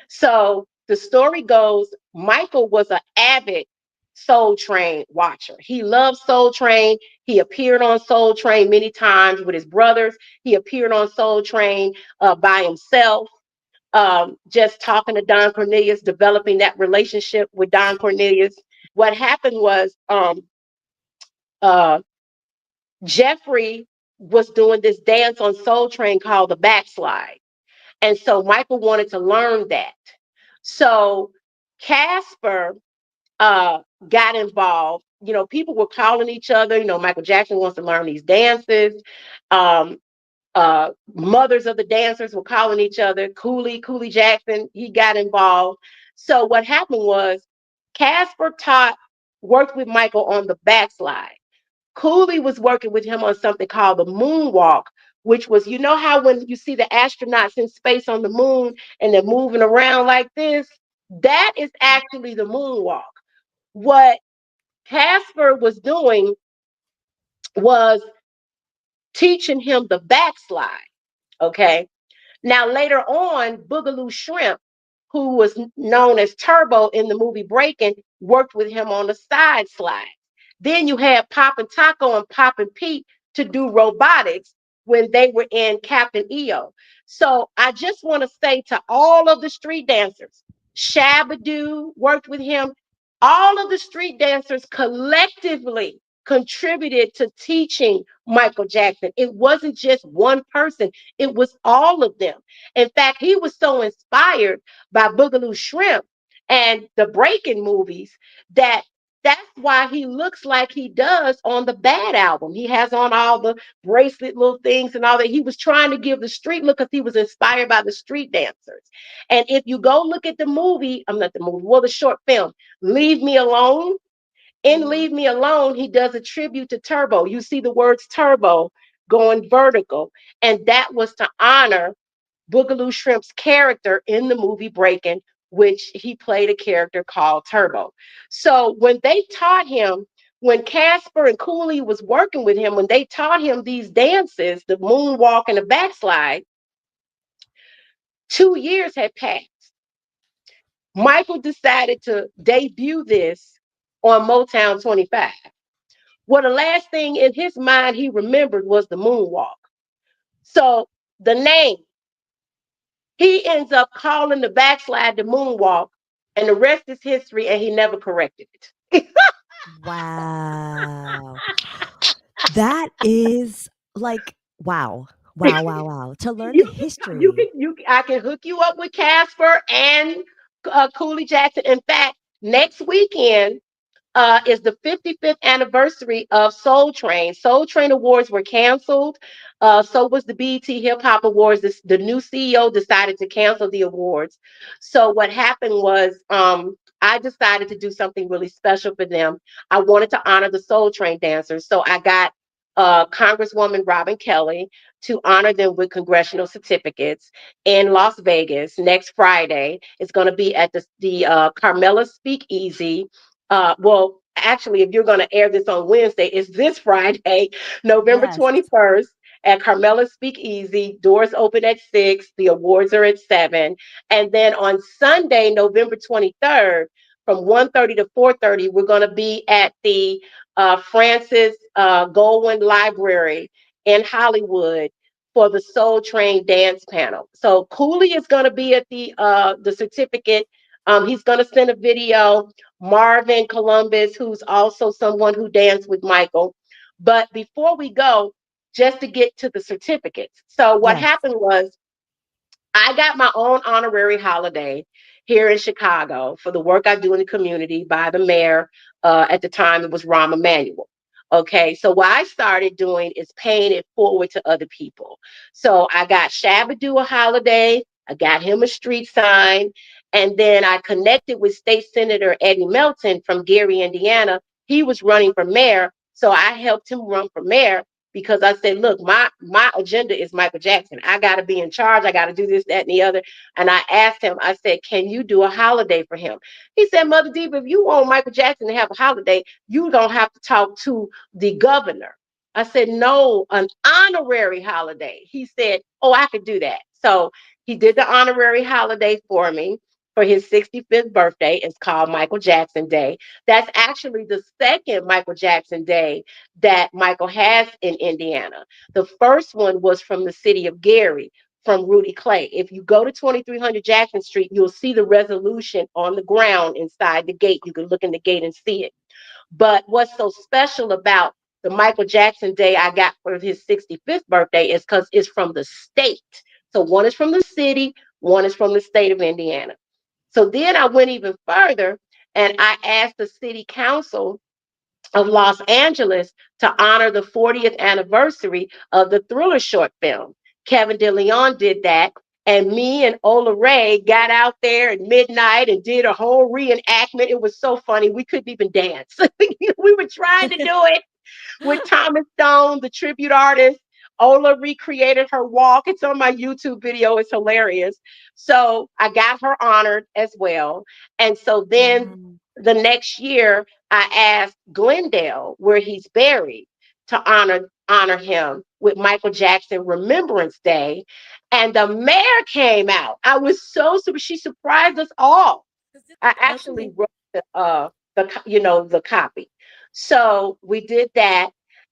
So the story goes, Michael was an avid Soul Train watcher. He loved Soul Train. He appeared on Soul Train many times with his brothers. He appeared on Soul Train by himself, just talking to Don Cornelius, developing that relationship with Don Cornelius. What happened was uh, Jeffrey was doing this dance on Soul Train called the backslide. And so Michael wanted to learn that. So Casper uh, got involved. You know, people were calling each other. You know, Michael Jackson wants to learn these dances. Um, Mothers of the dancers were calling each other. Cooley Jackson, he got involved. So what happened was Casper worked with Michael on the backslide. Cooley was working with him on something called the moonwalk, which was, you know, how when you see the astronauts in space on the moon and they're moving around like this, that is actually the moonwalk. What Casper was doing was teaching him the backslide. Okay. Now, later on, Boogaloo Shrimp, who was known as Turbo in the movie Breaking, worked with him on the side slide. Then you had Poppin' Taco and Poppin' Pete to do robotics when they were in Captain EO. So I just want to say to all of the street dancers, Shabadoo worked with him. All of the street dancers collectively contributed to teaching Michael Jackson. It wasn't just one person, it was all of them. In fact, he was so inspired by Boogaloo Shrimp and the Breaking movies that that's why he looks like he does on the Bad album. He has on all the bracelet little things and all that. He was trying to give the street look because he was inspired by the street dancers. And if you go look at the movie, I'm not the movie, well, the short film, Leave Me Alone. In Mhm. Leave Me Alone, he does a tribute to Turbo. You see the words Turbo going vertical. And that was to honor Boogaloo Shrimp's character in the movie Breaking, which he played a character called Turbo. So when they taught him, when Casper and Cooley was working with him, when they taught him these dances, the moonwalk and the backslide, 2 years had passed. Michael decided to debut this on Motown 25. Well, the last thing in his mind he remembered was the moonwalk. So the name, he ends up calling the backslide the moonwalk, and the rest is history, and he never corrected it. Wow. That is like, wow. Wow, wow, wow. To learn the history. I can hook you up with Casper and Cooley Jackson. In fact, next weekend is the 55th anniversary of Soul Train. Soul Train Awards were canceled. So was the BET Hip Hop Awards. The new CEO decided to cancel the awards. So what happened was I decided to do something really special for them. I wanted to honor the Soul Train dancers. So I got Congresswoman Robin Kelly to honor them with congressional certificates in Las Vegas next Friday. It's going to be at the Carmela Speakeasy. Well, actually, if you're going to air this on Wednesday, it's this Friday, November Yes. 21st at Carmela Speakeasy. Doors open at 6. The awards are at 7. And then on Sunday, November 23rd, from 1:30 to 4:30, we're going to be at the Francis Goldwyn Library in Hollywood for the Soul Train dance panel. So Cooley is going to be at the certificate. He's going to send a video. Marvin Columbus, who's also someone who danced with Michael. But before we go, just to get to the certificates. So what Yes. happened was I got my own honorary holiday here in Chicago for the work I do in the community by the mayor. At the time, it was Rahm Emanuel. Okay, so what I started doing is paying it forward to other people. So I got Shabadoo a holiday, I got him a street sign, and then I connected with State Senator Eddie Melton from Gary, Indiana. He was running for mayor, so I helped him run for mayor. because I said, look, my agenda is Michael Jackson. I got to be in charge. I got to do this, that, and the other. And I asked him, I said, can you do a holiday for him? He said, Mother Diva, if you want Michael Jackson to have a holiday, you don't have to talk to the governor. I said, no, an honorary holiday. He said, oh, I could do that. So he did the honorary holiday for me for his 65th birthday. It's called Michael Jackson Day. That's actually the second Michael Jackson Day that Michael has in Indiana. The first one was from the city of Gary, from Rudy Clay. If you go to 2300 Jackson Street, you'll see the resolution on the ground inside the gate. You can look in the gate and see it. But what's so special about the Michael Jackson Day I got for his 65th birthday is because it's from the state. So one is from the city, one is from the state of Indiana. So then I went even further and I asked the city council of Los Angeles to honor the 40th anniversary of the Thriller short film. Kevin DeLeon did that. And me and Ola Ray got out there at midnight and did a whole reenactment. It was so funny. We couldn't even dance. We were trying to do it with Thomas Stone, the tribute artist. Ola recreated her walk. It's on my YouTube video. It's hilarious. So I got her honored as well. And so then Wow. the next year, I asked Glendale, where he's buried, to honor him with Michael Jackson Remembrance Day. And the mayor came out. I was so super. She surprised us all. I actually Okay. wrote the copy. So we did that.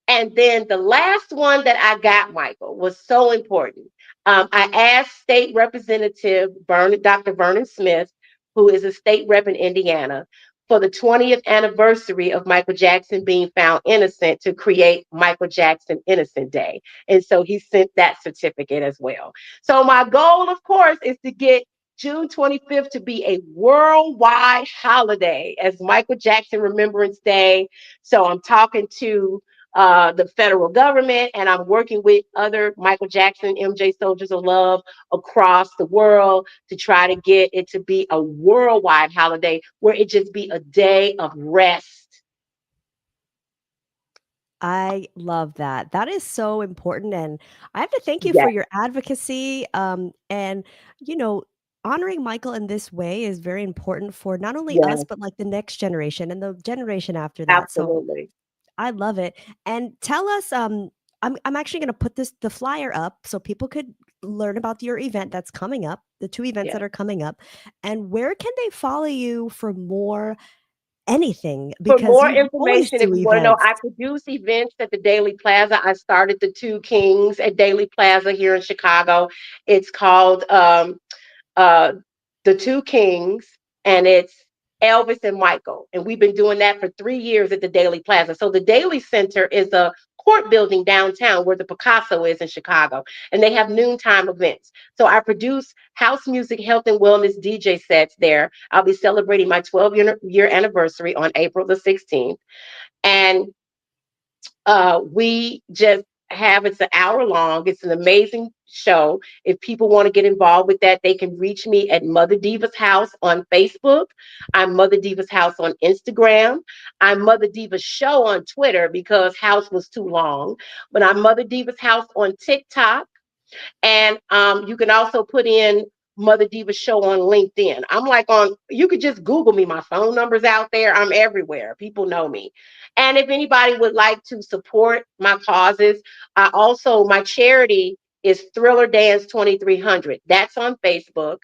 And then the last one that I got, Michael, was so important. I asked State Representative Dr. Vernon Smith, who is a state rep in Indiana, for the 20th anniversary of Michael Jackson being found innocent to create Michael Jackson Innocent Day. And so he sent that certificate as well. So my goal, of course, is to get June 25th to be a worldwide holiday as Michael Jackson Remembrance Day. So I'm talking to the federal government, and I'm working with other Michael Jackson, MJ Soldiers of Love across the world to try to get it to be a worldwide holiday where it just be a day of rest. I love that. That is so important, and I have to thank you for Yes, your advocacy, and, you know, honoring Michael in this way is very important for not only us, yes, but, like, the next generation and the generation after that, so absolutely. I love it, and tell us, I'm actually gonna put the flyer up so people could learn about your event that's coming up, the 2 events that Yes. are coming up, and where can they follow you for more anything? For Because more you always information, if do you want to know, events. I produce events at the Daily Plaza. I started the Two Kings at Daily Plaza here in Chicago. It's called uh, the Two Kings, and it's Elvis and Michael. And we've been doing that for 3 years at the Daily Plaza. So the Daily Center is a court building downtown where the Picasso is in Chicago, and they have noontime events. So I produce house music, health and wellness DJ sets there. I'll be celebrating my 12-year anniversary on April the 16th. And we just have it's an hour long. It's an amazing show. If people want to get involved with that, they can reach me at Mother Diva's House on Facebook. I'm Mother Diva's House on Instagram. I'm Mother Diva's Show on Twitter because House was too long. But I'm Mother Diva's House on TikTok. And you can also put in Mother Diva Show on LinkedIn. I'm like you could just Google me. My phone number's out there. I'm everywhere. People know me. And if anybody would like to support my causes, my charity is Thriller Dance 2300. That's on Facebook.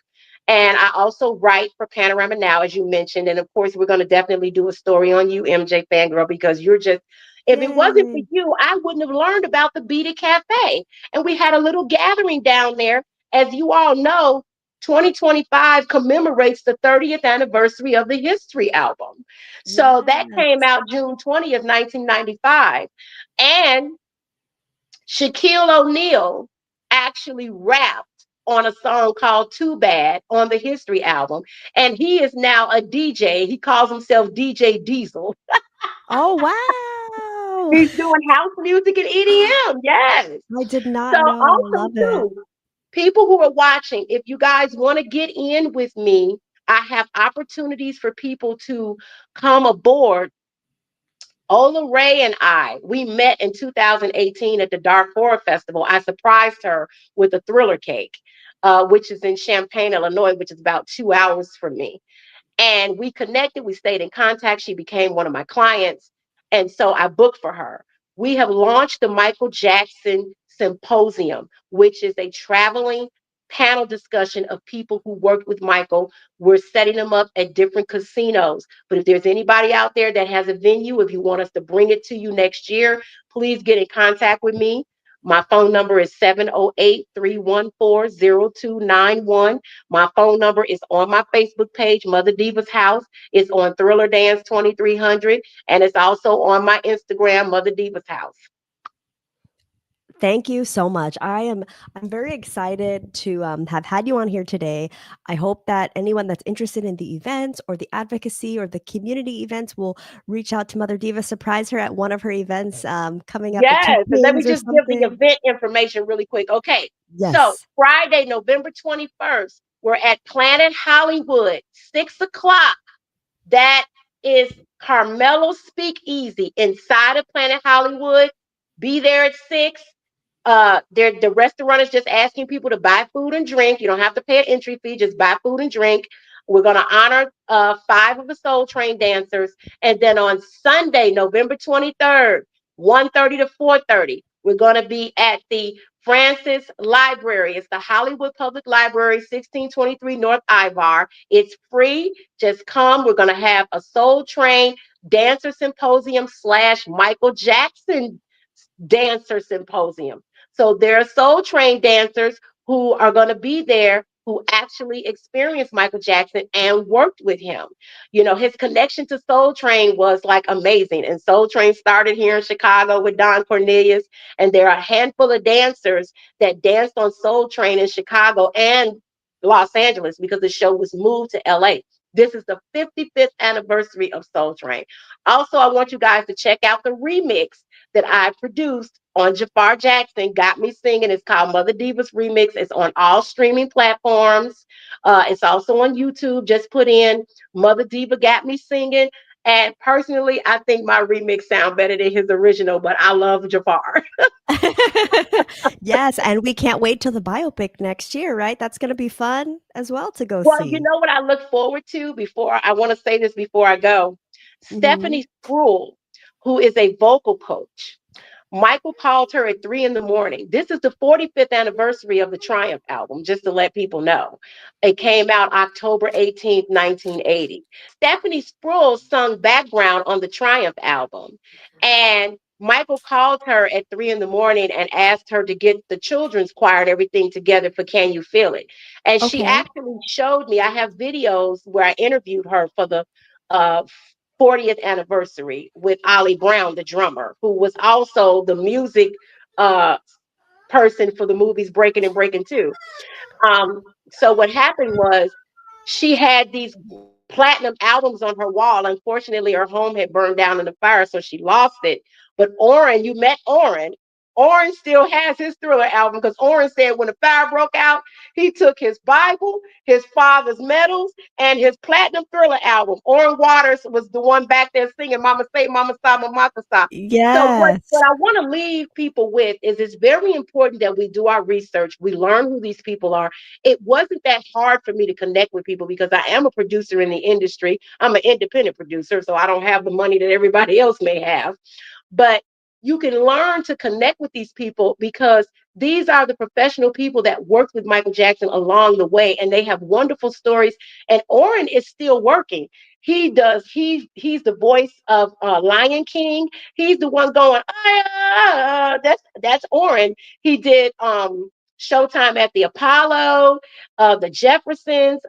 And I also write for Panorama Now, as you mentioned. And of course, we're going to definitely do a story on you, MJ Fangirl, because if it wasn't for Yay. you, I wouldn't have learned about the Beat It Cafe. And we had a little gathering down there. As you all know, 2025 commemorates the 30th anniversary of the History album. So that came Yes. out June 20th, 1995. And Shaquille O'Neal actually rapped on a song called Too Bad on the History album. And he is now a DJ. He calls himself DJ Diesel. Oh, wow. He's doing house music and EDM. Yes. I did So not know. I also love it. too, people who are watching, if you guys want to get in with me, I have opportunities for people to come aboard Ola Ray and we met in 2018 at the Dark Horror Festival. I surprised her with a thriller cake, which is in Champaign, Illinois, which is about 2 hours from me. And we connected, we stayed in contact. She became one of my clients. And so I booked for her. We have launched the Michael Jackson Symposium, which is a traveling panel discussion of people who worked with Michael. We're setting them up at different casinos. But if there's anybody out there that has a venue, if you want us to bring it to you next year, please get in contact with me. My phone number is 708-314-0291. My phone number is on my Facebook page, Mother Diva's House. It's on Thriller Dance 2300, and it's also on my Instagram, Mother Diva's House. Thank you so much. I'm very excited to have had you on here today. I hope that anyone that's interested in the events or the advocacy or the community events will reach out to Mother Diva, surprise her at one of her events coming up at Two Yes, and let me Kings or just give the something. event information really quick. Okay, so Yes. Friday, November 21st, we're at Planet Hollywood, 6 o'clock. That is Carmelo Speakeasy inside of Planet Hollywood. Be there at 6. The restaurant is just asking people to buy food and drink. You don't have to pay an entry fee, just buy food and drink. We're going to honor 5 of the Soul Train dancers. And then on Sunday, November 23rd, 1:30 to 4:30, we're going to be at the Francis Library. It's the Hollywood Public Library, 1623 North Ivar. It's free. Just come. We're going to have a Soul Train Dancer Symposium / Michael Jackson Dancer Symposium. So there are Soul Train dancers who are going to be there who actually experienced Michael Jackson and worked with him. You know, his connection to Soul Train was like amazing. And Soul Train started here in Chicago with Don Cornelius. And there are a handful of dancers that danced on Soul Train in Chicago and Los Angeles because the show was moved to LA. This is the 55th anniversary of Soul Train. Also, I want you guys to check out the remix that I produced on Jafar Jackson, Got Me Singing. It's called Mother Divas Remix. It's on all streaming platforms. It's also on YouTube. Just put in Mother Diva Got Me Singing. And personally, I think my remix sound better than his original, but I love Jafar. Yes, and we can't wait till the biopic next year, right? That's going to be fun as well to go Well, you see. know what I look forward to before I want to say this before I go? Mhm. Stephanie Spruill, who is a vocal coach. Michael called her at 3 in the morning. This is the 45th anniversary of the Triumph album, just to let people know. It came out October 18th, 1980. Stephanie Spruill sung background on the Triumph album. And Michael called her at 3 in the morning and asked her to get the children's choir and everything together for Can You Feel It? And she Okay. actually showed me, I have videos where I interviewed her for the uh, 40th anniversary with Ollie Brown, the drummer, who was also the music uh, person for the movies Breaking and Breaking 2. So what happened was she had these platinum albums on her wall. Unfortunately, her home had burned down in the fire, so she lost it. But Orrin, you met Orrin. Orrin still has his Thriller album because Orrin said when the fire broke out, he took his Bible, his father's medals, and his platinum Thriller album. Orrin Waters was the one back there singing Mama Say, Mama Sa, Mama Sa. So what Yes. I want to leave people with is it's very important that we do our research. We learn who these people are. It wasn't that hard for me to connect with people because I am a producer in the industry. I'm an independent producer, so I don't have the money that everybody else may have. But you can learn to connect with these people because these are the professional people that worked with Michael Jackson along the way, and they have wonderful stories. And Orrin is still working. He does. He's the voice of Lion King. He's the one going. Ah, that's Orrin. He did Showtime at the Apollo, the Jeffersons.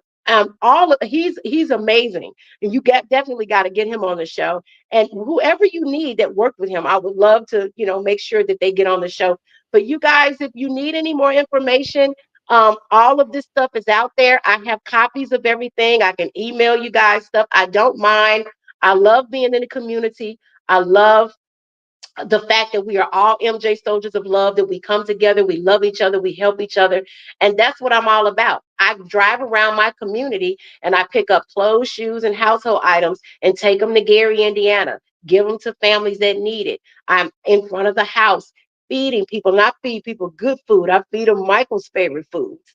He's amazing, and you definitely got to get him on the show. And whoever you need that worked with him, I would love to, make sure that they get on the show. But you guys, if you need any more information, all of this stuff is out there. I have copies of everything. I can email you guys stuff. I don't mind. I love being in the community. I love the fact that we are all MJ soldiers of love, that we come together, we love each other, we help each other. And that's what I'm all about. I drive around my community and I pick up clothes, shoes, and household items and take them to Gary, Indiana. give them to families that need it. I'm in front of the house feeding people, not feed people good food. I feed them Michael's favorite foods,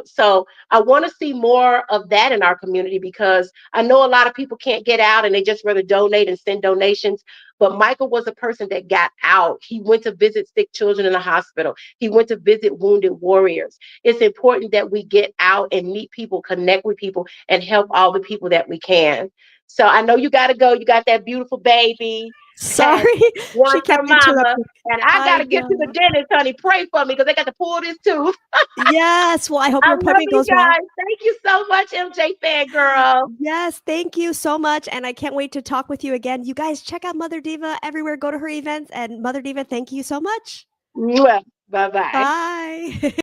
So I want to see more of that in our community because I know a lot of people can't get out and they just rather donate and send donations. But Michael was a person that got out. He went to visit sick children in the hospital. He went to visit wounded warriors. It's important that we get out and meet people, connect with people, and help all the people that we can. So I know you got to go. You got that beautiful baby that Sorry, she wants her kept mama. interrupting. And I got I to get to the know. dentist, honey. Pray for me because they got to pull this tooth. Yes, well, I hope I your love appointment you goes well. guys. Thank you so much, MJ Fangirl. Yes, thank you so much, and I can't wait to talk with you again. You guys check out Mother Diva everywhere, go to her events, and Mother Diva, thank you so much. Bye bye. Bye.